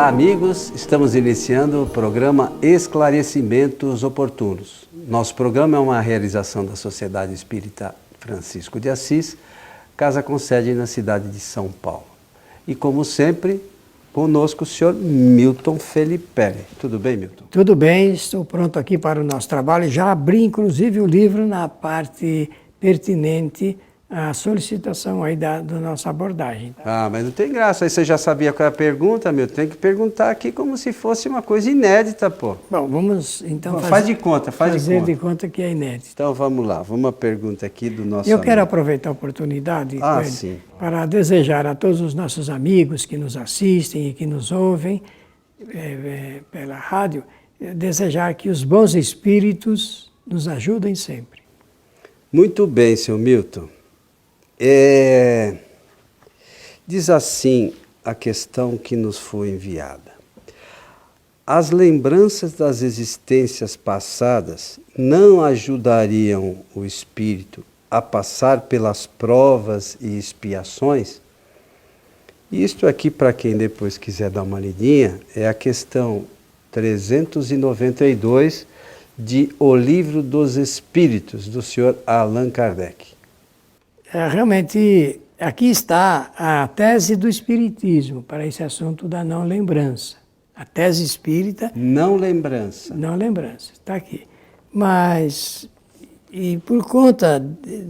Olá, amigos. Estamos iniciando o programa Esclarecimentos Oportunos. Nosso programa é uma realização da Sociedade Espírita Francisco de Assis, casa com sede na cidade de São Paulo. E como sempre, conosco o senhor Milton Felipe. Tudo bem, Milton? Tudo bem, estou pronto aqui para o nosso trabalho. Já abri, inclusive, o livro na parte pertinente à solicitação aí da nossa abordagem. Ah, mas não tem graça. Aí você já sabia qual é a pergunta, Milton? Tem que perguntar aqui como se fosse uma coisa inédita, pô. Bom, vamos então faz de conta. Fazer de conta que é inédito. Então vamos lá, uma pergunta aqui do nosso Eu amigo. Quero aproveitar a oportunidade sim. para desejar a todos os nossos amigos que nos assistem e que nos ouvem pela rádio, desejar que os bons espíritos nos ajudem sempre. Muito bem, seu Milton. Diz assim a questão que nos foi enviada. As lembranças das existências passadas não ajudariam o espírito a passar pelas provas e expiações? Isto aqui, para quem depois quiser dar uma lidinha, é a questão 392 de O Livro dos Espíritos, do senhor Allan Kardec. Realmente, aqui está a tese do Espiritismo para esse assunto da não lembrança. A tese espírita... Não lembrança. Não lembrança, está aqui. Mas, e por conta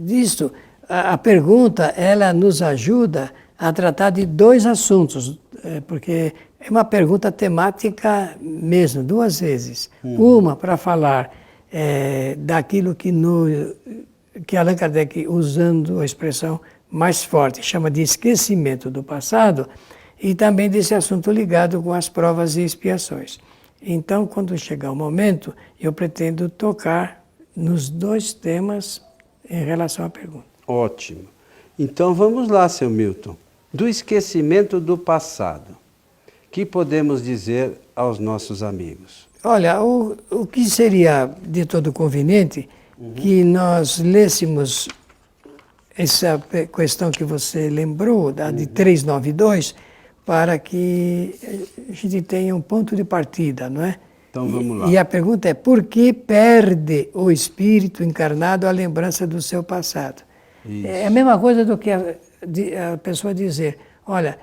disso, a pergunta, ela nos ajuda a tratar de dois assuntos, porque é uma pergunta temática mesmo, duas vezes. Uma para falar daquilo que Allan Kardec, usando a expressão mais forte, chama de esquecimento do passado, e também desse assunto ligado com as provas e expiações. Então, quando chegar o momento, eu pretendo tocar nos dois temas em relação à pergunta. Ótimo. Então vamos lá, seu Milton. Do esquecimento do passado, que podemos dizer aos nossos amigos? Olha, o que seria de todo conveniente que nós lêssemos essa questão que você lembrou, de 392, para que a gente tenha um ponto de partida, não é? Então vamos lá. E a pergunta é, por que perde o espírito encarnado a lembrança do seu passado? Isso. É a mesma coisa do que a pessoa dizer, olha,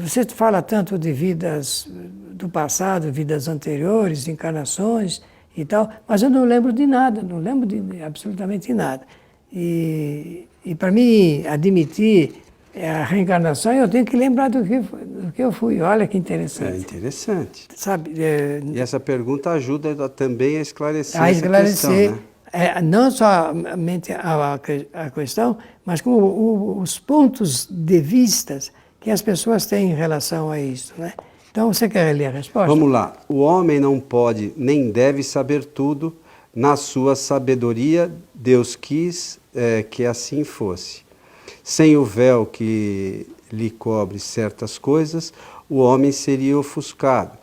você fala tanto de vidas do passado, vidas anteriores, encarnações e tal, mas eu não lembro de nada, não lembro de absolutamente nada. E para mim admitir a reencarnação, eu tenho que lembrar do que eu fui. Olha que interessante. É interessante. Sabe, e essa pergunta ajuda também a esclarecer essa questão, né? Não somente a questão, mas como os pontos de vistas que as pessoas têm em relação a isso, né? Então, você quer ler a resposta? Vamos lá. O homem não pode nem deve saber tudo. Na sua sabedoria, Deus quis que assim fosse. Sem o véu que lhe cobre certas coisas, o homem seria ofuscado,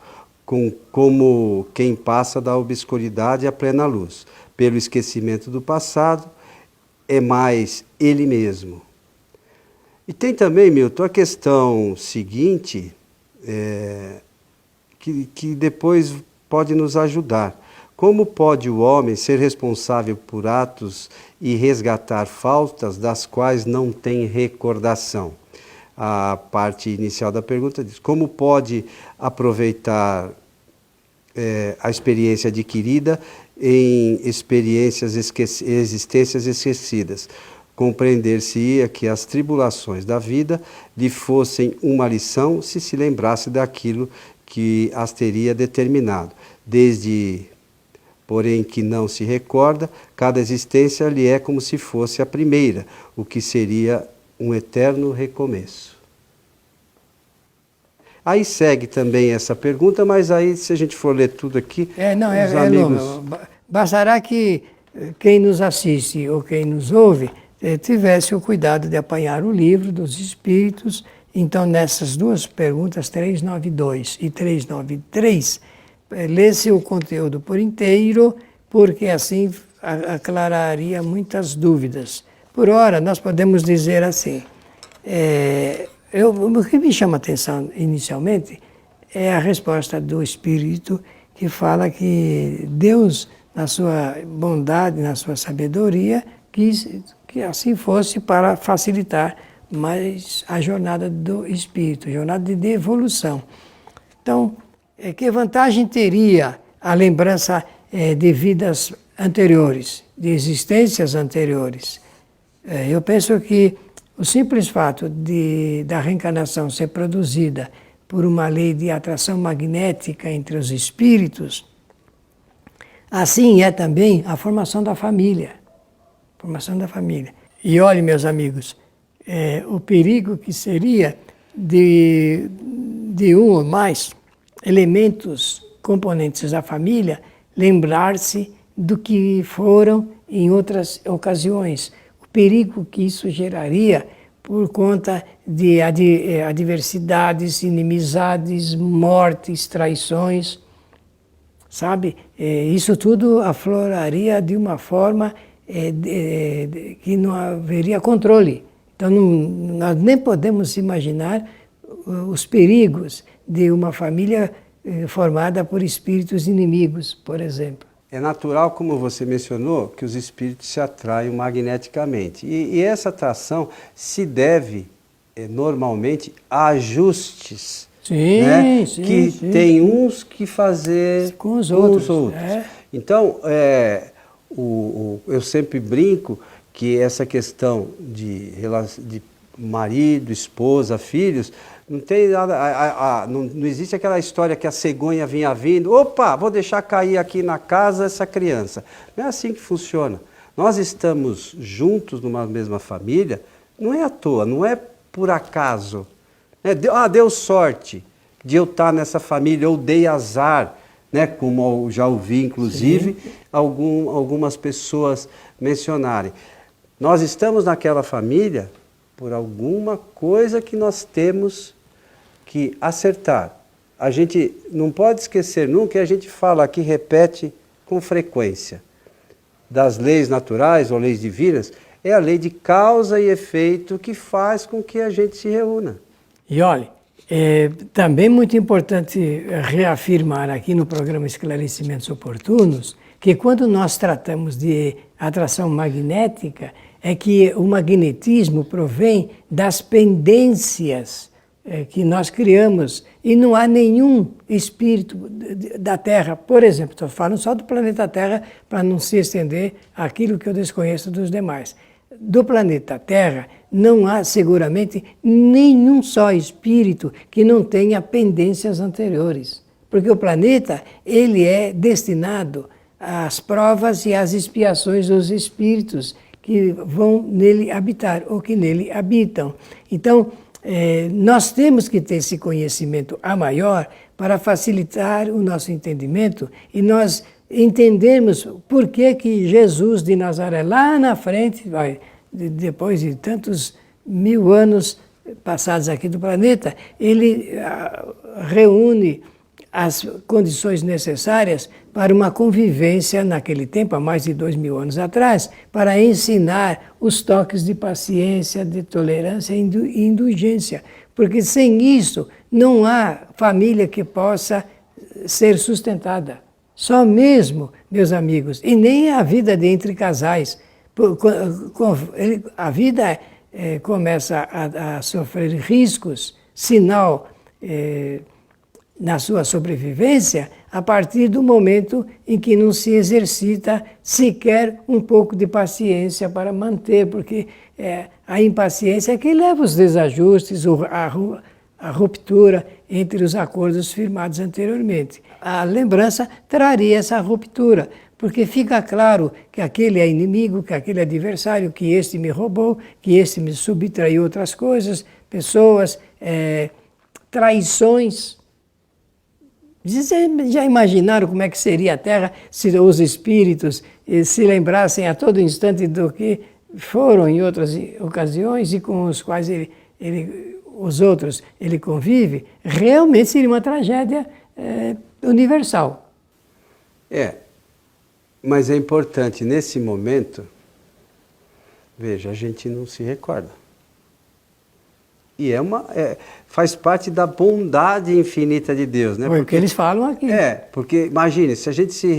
como quem passa da obscuridade à plena luz. Pelo esquecimento do passado, é mais ele mesmo. E tem também, Milton, a questão seguinte, que depois pode nos ajudar. Como pode o homem ser responsável por atos e resgatar faltas das quais não tem recordação? A parte inicial da pergunta diz, como pode aproveitar a experiência adquirida em existências esquecidas? Compreender-se-ia que as tribulações da vida lhe fossem uma lição se lembrasse daquilo que as teria determinado. Porém que não se recorda, cada existência lhe é como se fosse a primeira, o que seria um eterno recomeço. Aí segue também essa pergunta, mas aí se a gente for ler tudo aqui, os amigos... longo. Bastará que quem nos assiste ou quem nos ouve tivesse o cuidado de apanhar o livro dos Espíritos. Então, nessas duas perguntas, 392 e 393, lê-se o conteúdo por inteiro, porque assim aclararia muitas dúvidas. Por ora, nós podemos dizer assim, o que me chama a atenção inicialmente é a resposta do Espírito que fala que Deus, na sua bondade, na sua sabedoria, quis que assim fosse para facilitar mais a jornada do Espírito, jornada de evolução. Então, que vantagem teria a lembrança de vidas anteriores, de existências anteriores? Eu penso que o simples fato da reencarnação ser produzida por uma lei de atração magnética entre os espíritos, assim é também a formação da família. Formação da família. E olhe, meus amigos, o perigo que seria de um ou mais elementos componentes da família lembrar-se do que foram em outras ocasiões. O perigo que isso geraria por conta de adversidades, inimizades, mortes, traições, sabe? Isso tudo afloraria de uma forma que não haveria controle. Então, nós nem podemos imaginar os perigos de uma família formada por espíritos inimigos, por exemplo. É natural, como você mencionou, que os espíritos se atraiam magneticamente. E essa atração se deve, normalmente, a ajustes. Sim, né? sim, que sim. tem uns que fazer com os outros. Então, eu sempre brinco que essa questão de marido, esposa, filhos, não tem nada, não existe aquela história que a cegonha vinha vindo, opa, vou deixar cair aqui na casa essa criança. Não é assim que funciona. Nós estamos juntos numa mesma família, não é à toa, não é por acaso. Deu sorte de eu estar nessa família, ou dei azar, né, como eu já ouvi, inclusive, algumas pessoas mencionarem. Nós estamos naquela família por alguma coisa que nós temos que acertar. A gente não pode esquecer nunca, que a gente fala aqui, repete com frequência, das leis naturais ou leis divinas, é a lei de causa e efeito que faz com que a gente se reúna. E olha, também muito importante reafirmar aqui no programa Esclarecimentos Oportunos que quando nós tratamos de atração magnética, é que o magnetismo provém das pendências que nós criamos e não há nenhum espírito da Terra, por exemplo, estou falando só do planeta Terra para não se estender àquilo que eu desconheço dos demais. Do planeta Terra não há seguramente nenhum só espírito que não tenha pendências anteriores, porque o planeta ele é destinado às provas e às expiações dos espíritos que vão nele habitar ou que nele habitam. Então, nós temos que ter esse conhecimento a maior para facilitar o nosso entendimento e nós entendermos por que Jesus de Nazaré, lá na frente, depois de tantos 1000 anos passados aqui do planeta, ele reúne as condições necessárias para uma convivência naquele tempo, há mais de 2000 anos atrás, para ensinar os toques de paciência, de tolerância e indulgência. Porque sem isso não há família que possa ser sustentada. Só mesmo, meus amigos, e nem a vida de entre casais. A vida começa a sofrer riscos, sinal na sua sobrevivência, a partir do momento em que não se exercita sequer um pouco de paciência para manter, porque a impaciência é que leva os desajustes, a ruptura entre os acordos firmados anteriormente. A lembrança traria essa ruptura, porque fica claro que aquele é inimigo, que aquele é adversário, que este me roubou, que este me subtraiu outras coisas, pessoas, traições. Já imaginaram como é que seria a Terra se os espíritos se lembrassem a todo instante do que foram em outras ocasiões e com os quais os outros ele convive? Realmente seria uma tragédia universal. Mas é importante, nesse momento, veja, a gente não se recorda. E faz parte da bondade infinita de Deus, né? Foi o que eles falam aqui. Porque imagine, se a gente se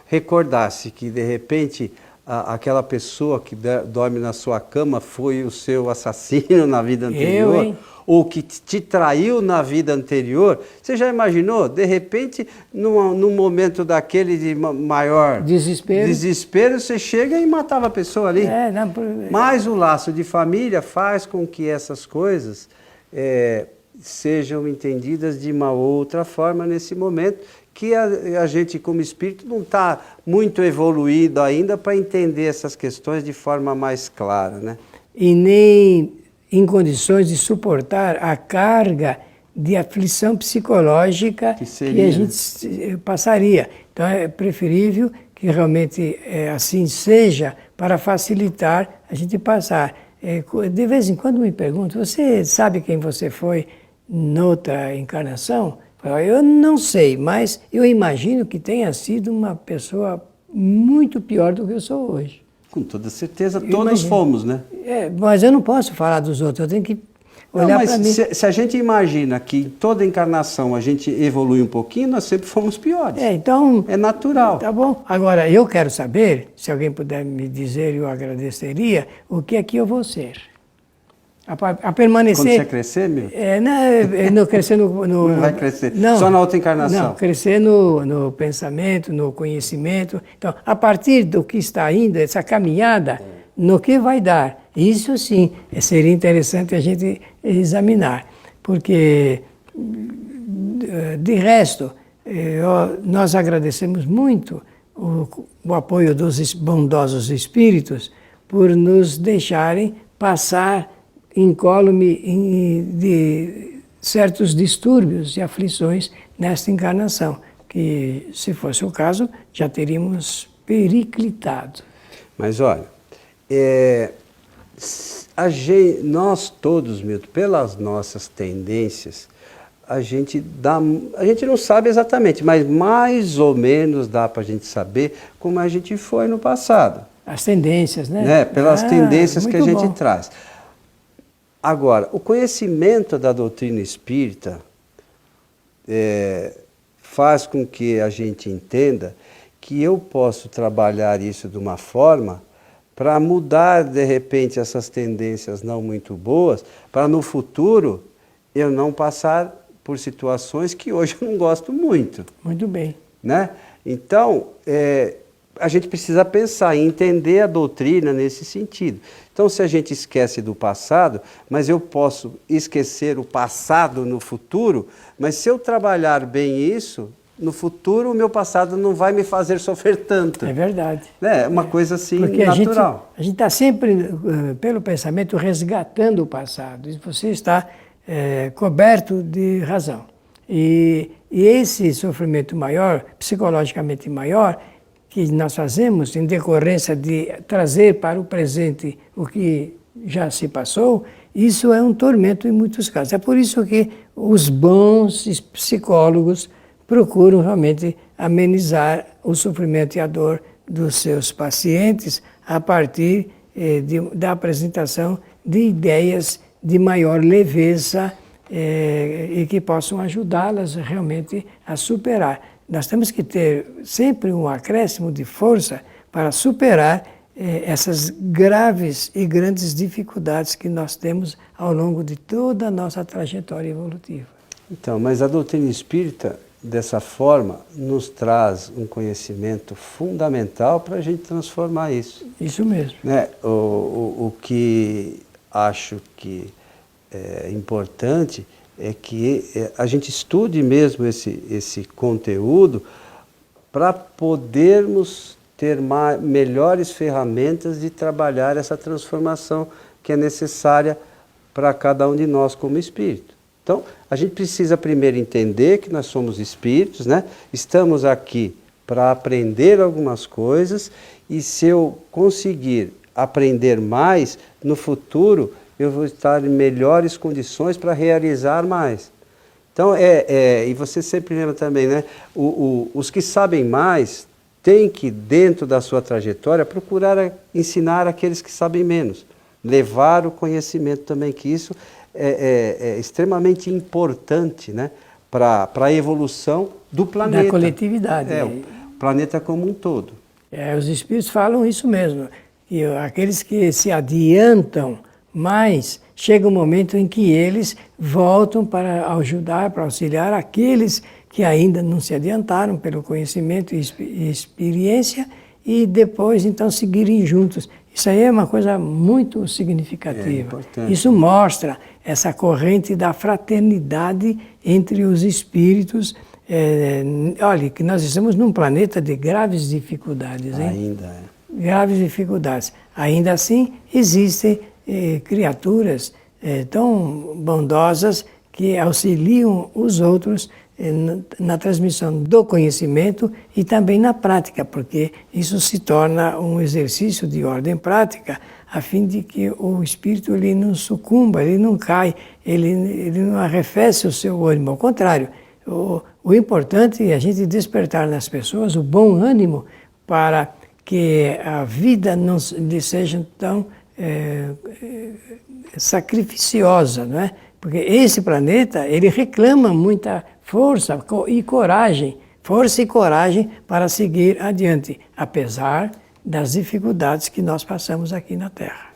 recordasse que de repente aquela pessoa que dorme na sua cama foi o seu assassino na vida anterior, ou que te traiu na vida anterior, você já imaginou? De repente, num momento daquele de maior desespero, você chega e matava a pessoa ali. Mas o laço de família faz com que essas coisas sejam entendidas de uma outra forma nesse momento, que a gente como espírito não está muito evoluído ainda para entender essas questões de forma mais clara, né? E nem em condições de suportar a carga de aflição psicológica que a gente passaria. Então é preferível que realmente assim seja para facilitar a gente passar. De vez em quando me pergunto, você sabe quem você foi noutra encarnação? Eu não sei, mas eu imagino que tenha sido uma pessoa muito pior do que eu sou hoje. Com toda certeza, todos fomos, né? Mas eu não posso falar dos outros, eu tenho que olhar para mim. Se a gente imagina que em toda encarnação a gente evolui um pouquinho, nós sempre fomos piores. Então, é natural. Tá bom. Agora, eu quero saber, se alguém puder me dizer, eu agradeceria, o que é que eu vou ser. A permanecer... Quando você crescer, meu? Não crescer no... Não vai crescer, só na outra encarnação. Não, crescer no pensamento, no conhecimento. Então, a partir do que está indo, essa caminhada, no que vai dar, isso sim, seria interessante a gente examinar. Porque, de resto, nós agradecemos muito o apoio dos bondosos espíritos por nos deixarem passar incólume de certos distúrbios e aflições nesta encarnação, que, se fosse o caso, já teríamos periclitado. Mas olha, nós todos, Milton, pelas nossas tendências, a gente não sabe exatamente, mas mais ou menos dá para a gente saber como a gente foi no passado. As tendências, né? Pelas tendências que a gente traz. Agora, o conhecimento da doutrina espírita faz com que a gente entenda que eu posso trabalhar isso de uma forma para mudar, de repente, essas tendências não muito boas, para no futuro eu não passar por situações que hoje eu não gosto muito. Muito bem. Né? Então, a gente precisa pensar e entender a doutrina nesse sentido. Então, se a gente esquece do passado, mas eu posso esquecer o passado no futuro, mas se eu trabalhar bem isso, no futuro o meu passado não vai me fazer sofrer tanto. É verdade. É uma coisa assim porque natural. A gente está sempre, pelo pensamento, resgatando o passado. E você está coberto de razão. E esse sofrimento maior, psicologicamente maior, que nós fazemos em decorrência de trazer para o presente o que já se passou, isso é um tormento em muitos casos. É por isso que os bons psicólogos procuram realmente amenizar o sofrimento e a dor dos seus pacientes a partir da apresentação de ideias de maior leveza e que possam ajudá-las realmente a superar. Nós temos que ter sempre um acréscimo de força para superar essas graves e grandes dificuldades que nós temos ao longo de toda a nossa trajetória evolutiva. Então, mas a doutrina espírita, dessa forma, nos traz um conhecimento fundamental para a gente transformar isso. Isso mesmo. Né? O que acho que é importante é que a gente estude mesmo esse conteúdo para podermos ter melhores ferramentas de trabalhar essa transformação que é necessária para cada um de nós como espírito. Então, a gente precisa primeiro entender que nós somos espíritos, né? Estamos aqui para aprender algumas coisas e se eu conseguir aprender mais, no futuro eu vou estar em melhores condições para realizar mais. Então, e você sempre lembra também, né? Os que sabem mais têm que, dentro da sua trajetória, procurar ensinar aqueles que sabem menos. Levar o conhecimento também, que isso é extremamente importante, né, para a evolução do planeta. Da coletividade. O planeta como um todo. Os espíritos falam isso mesmo, que aqueles que se adiantam mais, chega um momento em que eles voltam para ajudar, para auxiliar aqueles que ainda não se adiantaram pelo conhecimento e experiência e depois então seguirem juntos. Isso aí é uma coisa muito significativa. Isso mostra essa corrente da fraternidade entre os espíritos. Olha, que nós estamos num planeta de graves dificuldades, hein? Ainda é. Graves dificuldades. Ainda assim, existem criaturas tão bondosas que auxiliam os outros na transmissão do conhecimento e também na prática, porque isso se torna um exercício de ordem prática, a fim de que o espírito ele não sucumba, ele não cai, ele não arrefece o seu ânimo, ao contrário. O importante é a gente despertar nas pessoas o bom ânimo para que a vida não lhe seja tão sacrificiosa, não é? Porque esse planeta, ele reclama muita força e coragem para seguir adiante, apesar das dificuldades que nós passamos aqui na Terra.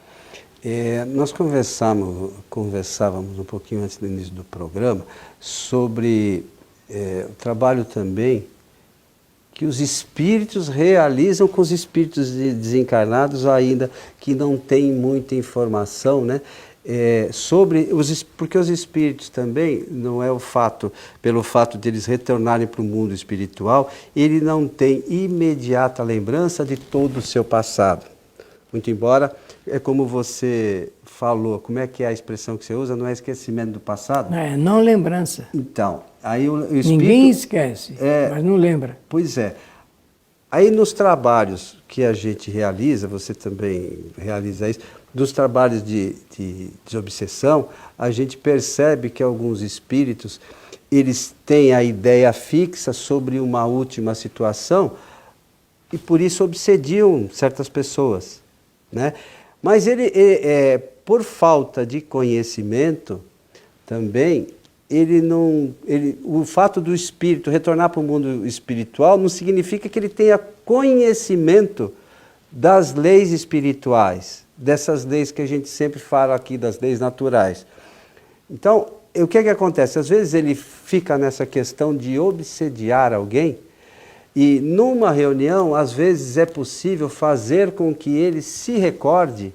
Nós conversávamos um pouquinho antes do início do programa sobre o trabalho também que os espíritos realizam com os espíritos desencarnados ainda, que não têm muita informação, né? Porque os espíritos também, não é pelo fato de eles retornarem para o mundo espiritual, ele não tem imediata lembrança de todo o seu passado. Muito embora, é como você falou, como é que é a expressão que você usa? Não é esquecimento do passado? Não lembrança. Então, aí o espírito... Ninguém esquece, mas não lembra. Pois é. Aí nos trabalhos que a gente realiza, você também realiza isso, dos trabalhos de desobsessão, a gente percebe que alguns espíritos, eles têm a ideia fixa sobre uma última situação e por isso obsediam certas pessoas, né? Mas por falta de conhecimento também, o fato do espírito retornar para o mundo espiritual não significa que ele tenha conhecimento das leis espirituais, dessas leis que a gente sempre fala aqui, das leis naturais. Então, o que acontece? Às vezes ele fica nessa questão de obsediar alguém e numa reunião, às vezes é possível fazer com que ele se recorde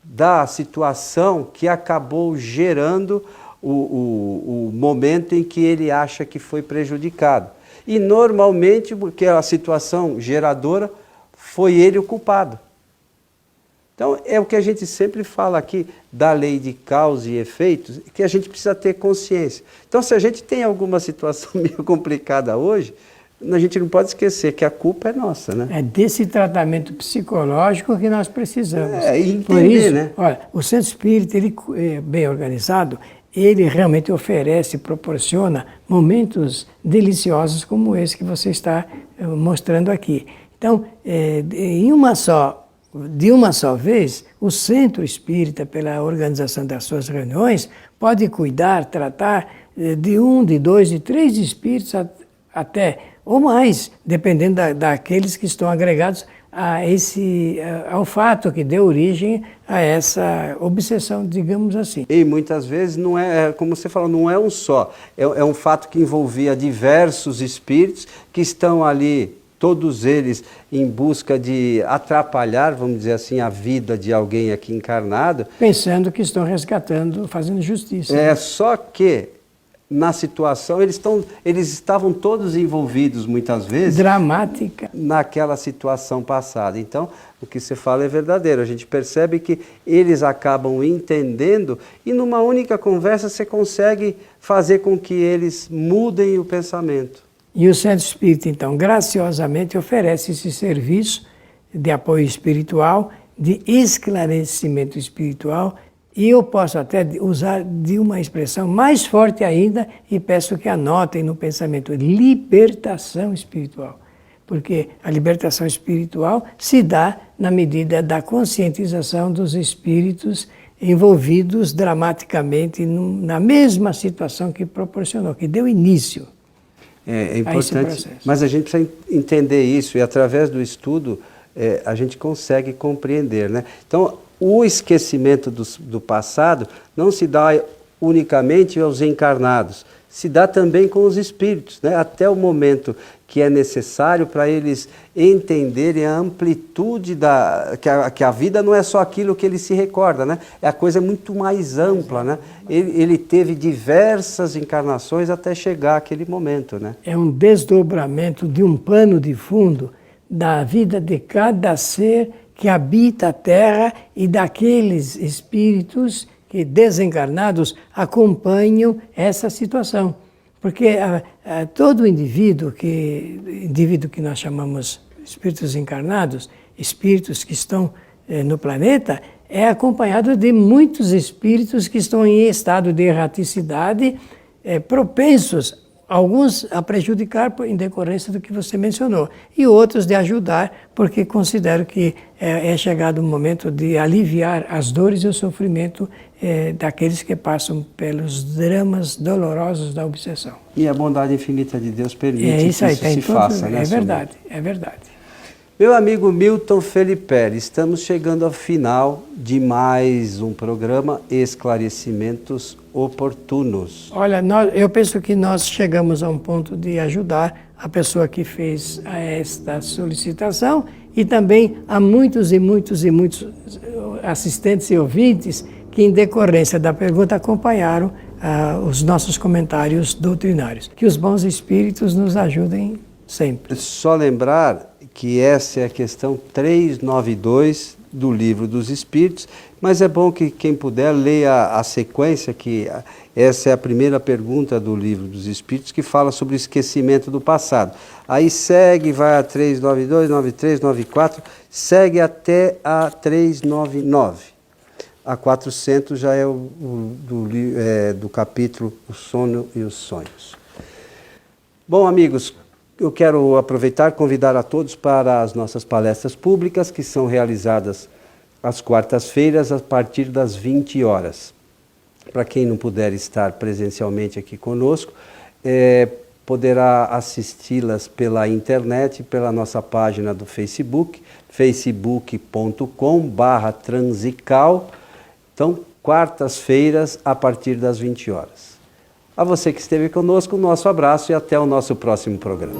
da situação que acabou gerando o momento em que ele acha que foi prejudicado. E normalmente, porque a situação geradora, foi ele o culpado. Então, é o que a gente sempre fala aqui da lei de causa e efeitos, que a gente precisa ter consciência. Então, se a gente tem alguma situação meio complicada hoje, a gente não pode esquecer que a culpa é nossa, né? É desse tratamento psicológico que nós precisamos. Entender, por isso, né? Olha, o centro espírita, ele é bem organizado, ele realmente oferece, proporciona momentos deliciosos como esse que você está mostrando aqui. Então, de uma só vez, o centro espírita, pela organização das suas reuniões, pode cuidar, tratar de 1, de 2, de 3 espíritos até, ou mais, dependendo daqueles que estão agregados ao fato que deu origem a essa obsessão, digamos assim. E muitas vezes não é, como você falou, não é um só. É um fato que envolvia diversos espíritos que estão ali, todos eles em busca de atrapalhar, vamos dizer assim, a vida de alguém aqui encarnado. Pensando que estão resgatando, fazendo justiça. Só que na situação, eles estavam todos envolvidos muitas vezes. Dramática. Naquela situação passada. Então, o que você fala é verdadeiro. A gente percebe que eles acabam entendendo e numa única conversa você consegue fazer com que eles mudem o pensamento. E o Centro Espírita, então, graciosamente oferece esse serviço de apoio espiritual, de esclarecimento espiritual, e eu posso até usar de uma expressão mais forte ainda, e peço que anotem no pensamento, libertação espiritual. Porque a libertação espiritual se dá na medida da conscientização dos espíritos envolvidos dramaticamente na mesma situação que proporcionou, que deu início É a esse importante, processo. mas a gente precisa entender isso e através do estudo a gente consegue compreender, né? Então, o esquecimento do passado não se dá unicamente aos encarnados, se dá também com os espíritos, né? Até o momento que é necessário para eles entenderem a amplitude que a vida não é só aquilo que ele se recorda, né? A coisa é muito mais ampla, né? Ele teve diversas encarnações até chegar àquele momento, né? É um desdobramento de um pano de fundo da vida de cada ser que habita a Terra e daqueles espíritos que, desencarnados, acompanham essa situação. Porque todo indivíduo que nós chamamos espíritos encarnados, espíritos que estão no planeta, é acompanhado de muitos espíritos que estão em estado de erraticidade, propensos, alguns a prejudicar em decorrência do que você mencionou, e outros de ajudar, porque considero que é chegado o momento de aliviar as dores e o sofrimento daqueles que passam pelos dramas dolorosos da obsessão. E a bondade infinita de Deus permite que isso se faça, né? É verdade, é verdade. Meu amigo Milton Felipe, estamos chegando ao final de mais um programa Esclarecimentos Oportunos. Olha, eu penso que nós chegamos a um ponto de ajudar a pessoa que fez esta solicitação e também a muitos e muitos e muitos assistentes e ouvintes que, em decorrência da pergunta, acompanharam os nossos comentários doutrinários. Que os bons espíritos nos ajudem sempre. Só lembrar que essa é a questão 392 do Livro dos Espíritos, mas é bom que quem puder leia a sequência, que essa é a primeira pergunta do Livro dos Espíritos, que fala sobre o esquecimento do passado. Aí segue, vai a 392, 93, 94, segue até a 399. A 400 já é do capítulo O Sono e os Sonhos. Bom, amigos, eu quero aproveitar e convidar a todos para as nossas palestras públicas, que são realizadas às quartas-feiras, a partir das 20 horas. Para quem não puder estar presencialmente aqui conosco, poderá assisti-las pela internet, pela nossa página do Facebook, facebook.com/transical. Então, quartas-feiras, a partir das 20 horas. A você que esteve conosco, o nosso abraço e até o nosso próximo programa.